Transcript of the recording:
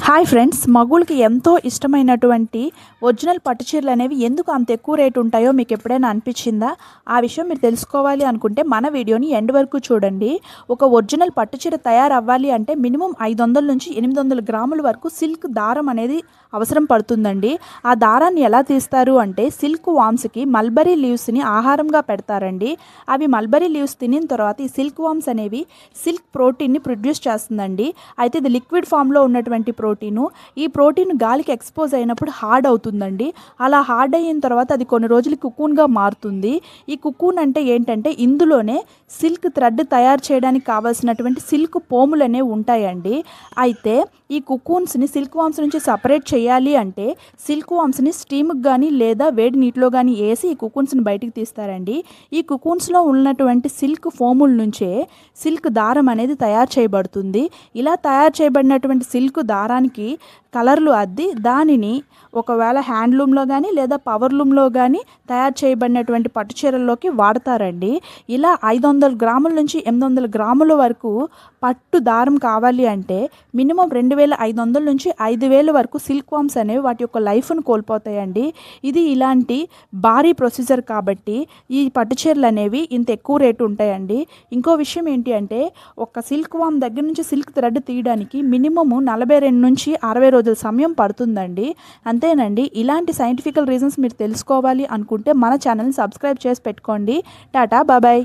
Hi friends, మగుళ్ళకి ఎంతో ఇష్టమైనటువంటి original పట్టు చీరలు అనేవి ఎందుకు అంత ఎక్కువ రేటు ఉంటాయో మీకు ఎప్పుడైనా అనిపించిందా? ఆ విషయం మీరు తెలుసుకోవాలి అనుకుంటే మన వీడియోని ఎండ్ వరకు చూడండి. ఒక ఒరిజినల్ పట్టు చీర తయారవ్వాలి అంటే మినిమం 500 నుంచి 800 గ్రాముల వరకు సిల్క్ దారం అనేది అవసరం పడుతుందండి. ఆ దారాన్ని ఎలా తీస్తారు అంటే సిల్క్ వామ్స్కి మల్బరీ లీవ్స్ని ఆహారంగా పెడతారండి. అవి మల్బరీ లీవ్స్ తినిన తర్వాత ఈ సిల్క్ వామ్స్ అనేవి సిల్క్ ప్రోటీన్ని ప్రొడ్యూస్ చేస్తుందండి. అయితే ఇది లిక్విడ్ ఫామ్లో ఉన్నటువంటి ప్రోటీను. ఈ ప్రోటీన్ గాలికి ఎక్స్పోజ్ అయినప్పుడు హార్డ్ అవుతుందండి. అలా హార్డ్ అయిన తర్వాత అది కొన్ని రోజులు కుకూన్గా మారుతుంది. ఈ కుకూన్ అంటే ఏంటంటే ఇందులోనే సిల్క్ థ్రెడ్ తయారు చేయడానికి కావాల్సినటువంటి సిల్క్ పోములు అనేవి ఉంటాయండి. అయితే ఈ కుకూన్స్ని సిల్క్ వామ్స్ నుంచి సపరేట్ చేయాలి అంటే సిల్క్ వామ్స్ని స్టీమ్కి కానీ లేదా వేడి నీటిలో కానీ వేసి ఈ కుకూన్స్ని బయటికి తీస్తారండి. ఈ కుకూన్స్లో ఉన్నటువంటి సిల్క్ ఫోముల నుంచే సిల్క్ దారం అనేది తయారు చేయబడుతుంది. ఇలా తయారు చేయబడినటువంటి సిల్క్ దారానికి కలర్లు అద్ది దానిని ఒకవేళ హ్యాండ్లూమ్లో కానీ లేదా పవర్లూమ్లో కానీ తయారు చేయబడినటువంటి పట్టు చీరల్లోకి వాడతారండి. ఇలా 500 గ్రాముల నుంచి 800 గ్రాముల వరకు పట్టు దారం కావాలి అంటే మినిమం 2500 నుంచి 5000 వరకు సిల్క్ వామ్స్ అనేవి వాటి యొక్క లైఫ్ను కోల్పోతాయండి. ఇది ఇలాంటి భారీ ప్రొసీజర్ కాబట్టి ఈ పట్టు చీరలు అనేవి ఇంత ఎక్కువ రేటు ఉంటాయండి. ఇంకో విషయం ఏంటి అంటే ఒక సిల్క్ వామ్ దగ్గర నుంచి సిల్క్ థ్రెడ్ తీయడానికి మినిమము 42 నుంచి 60 రోజుల సమయం పడుతుందండి. అంతేనండి. ఇలాంటి సైంటిఫికల్ రీజన్స్ మీరు తెలుసుకోవాలి అనుకుంటే మన ఛానల్ని సబ్స్క్రైబ్ చేసి పెట్టుకోండి. టాటా, బాయ్.